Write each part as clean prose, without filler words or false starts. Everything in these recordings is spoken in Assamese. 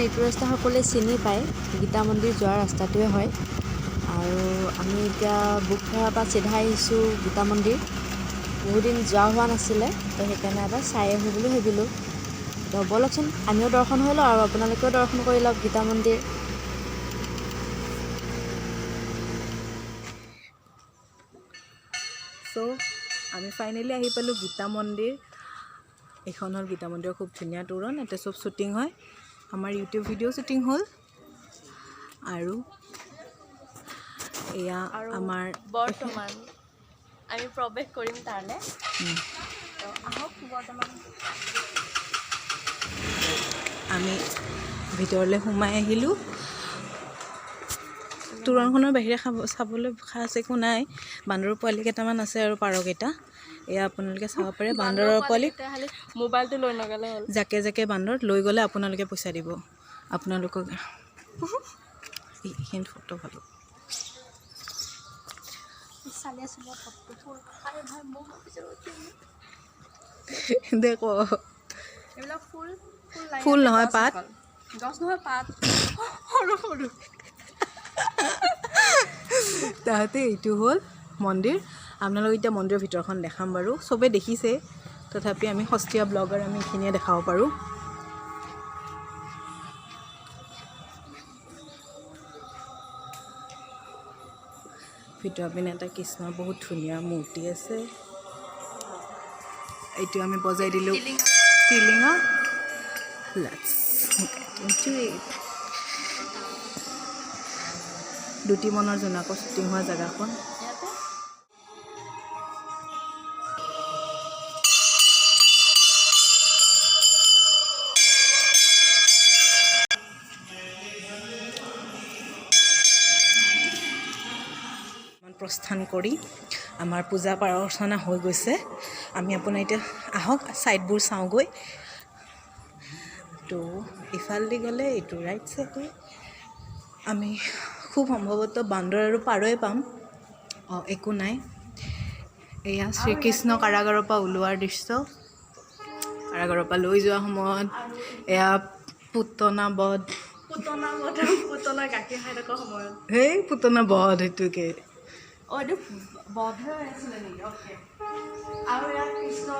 এইটো ৰাস্তা সকলোৱে চিনি পায়, গীতা মন্দিৰ যোৱাৰ ৰাস্তাটোৱে হয়। আৰু আমি এতিয়া বুকফাৰাৰ পৰা চিধা আহিছোঁ গীতা মন্দিৰ। বহুদিন যোৱা হোৱা নাছিলে, তো সেইকাৰণে এবাৰ চাই আহোঁ বুলি ভাবিলোঁ। তো ব'লকচোন আমিও দৰ্শন হৈ লওঁ আৰু আপোনালোকেও দৰ্শন কৰি লওক গীতা মন্দিৰ। চ' আমি ফাইনেলি আহি পালোঁ গীতা মন্দিৰ। এইখন হ'ল গীতা মন্দিৰৰ খুব ধুনীয়া তোৰণ, ইয়াতে চব শ্বুটিং হয়। আমাৰ ইউটিউব ভিডিঅ' শ্বুটিং হ'ল। আৰু এয়া আমাৰ বৰ্তমান আমি প্ৰৱেশ কৰিম তালৈ। আহক বৰ্তমান আমি ভিতৰলৈ সোমাই আহিলোঁ। তোৰণখনৰ বাহিৰে চাবলৈ খাছ একো নাই। বান্দৰৰ পোৱালি কেইটামান আছে আৰু পাৰকেইটা। এয়া আপোনালোকে চাব পাৰে বান্দৰৰ পোৱালি। মোবাইলটো লৈ নগ'লে হ'ল। জাকে জাকে বান্দৰ লৈ গ'লে আপোনালোকে পইচা দিব। আপোনালোকক এইখিনি ফটো ভাল দে ক এইবিলাক ফুল নহয় পাত, গছ নহয় পাত, সৰু সৰু। তাহাঁতে এইটো হ'ল মন্দিৰ। আপোনালোকক এতিয়া মন্দিৰৰ ভিতৰখন দেখাম বাৰু। চবেই দেখিছে, তথাপি আমি সস্তীয়া ব্লগাৰ, আমি এইখিনিয়ে দেখাব পাৰোঁ। ভিতৰৰ পিনে এটা কৃষ্ণৰ বহুত ধুনীয়া মূৰ্তি আছে। এইটো আমি বজাই দিলোঁ টিলিঙা। Let's get into it. দুটি মনৰ জোনাকৰ শ্বুটিং হোৱা জেগাখন। প্ৰস্থান কৰি আমাৰ পূজা প্ৰাৰ্থনা হৈ গৈছে। আমি আপোনাৰ এতিয়া আহক ছাইডবোৰ চাওঁগৈ। তো ইফালেদি গ'লে এইটো ৰাইট ছাইডে আমি খুব সম্ভৱতঃ বান্দৰ আৰু পাৰই পাম। একো নাই। এয়া শ্ৰীকৃষ্ণ কাৰাগাৰৰ পৰা ওলোৱাৰ দৃশ্য। কাৰাগাৰৰ পৰা লৈ যোৱা সময়ত এয়া পুতনা বধ, পুতনা গাখীৰ খাই থকা সময়ত। সেই পুতনা বধ সেইটোকে। এইটো বধে হৈ আছিলে নেকি? অ'কে। আৰু ইয়াত কৃষ্ণ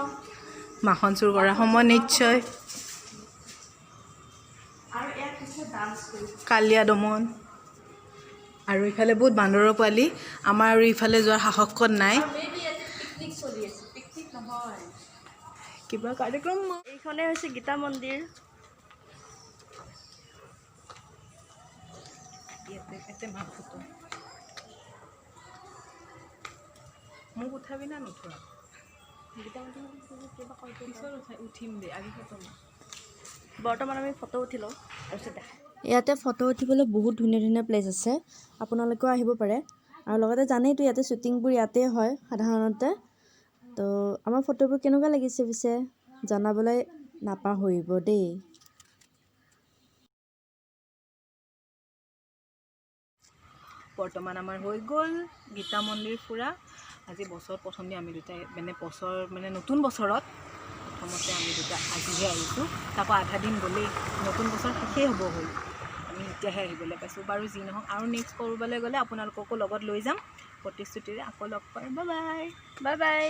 মাখন চুৰ কৰা সময় নিশ্চয়। আৰু ইয়াত কৃষ্ণ ডান্স কৰিছে। কালিয়া দমন। আৰু ইফালে বহুত বান্দৰৰ পোৱালি। আমাৰ আৰু ইফালে যোৱাৰ সাহসকত নাই। পিকনিক চলি আছে। পিকনিক নহয়, কিবা কাৰ্যক্ৰম। এইখনেই হৈছে গীতা মন্দিৰ। ইয়াতে মাক ফটো মোক উঠাবি না নুঠোৱা? উঠিম দে, আজি ফটো বৰ্তমান আমি ফটো উঠি লওঁ তাৰপিছত দেখা। ইয়াতে ফটো উঠিবলৈ বহুত ধুনীয়া ধুনীয়া প্লেচ আছে, আপোনালোকেও আহিব পাৰে। আৰু লগতে জানেইতো ইয়াতে শ্বুটিংবোৰ ইয়াতেই হয় সাধাৰণতে। তো আমাৰ ফটোবোৰ কেনেকুৱা লাগিছে পিছে জনাবলৈ নাপাহৰিব দেই। বৰ্তমান আমাৰ হৈ গ'ল গীতা মন্দিৰ ফুৰা। আজি বছৰত প্ৰথম দিন আমি দুটাই নতুন বছৰত প্ৰথমতে আমি দুটা আজিহে আহিছোঁ। তাৰপৰা আধা দিন গ'লেই নতুন বছৰ শেষেই হ'ব হ'ল। আমি এতিয়াহে আহিবলৈ পাইছোঁ। বাৰু যি নহওক আৰু নেক্সট ক'ৰবালৈ গ'লে আপোনালোককো লগত লৈ যাম। প্ৰতিশ্ৰুতিৰে আকৌ লগ পাম। Bye bye. Bye bye.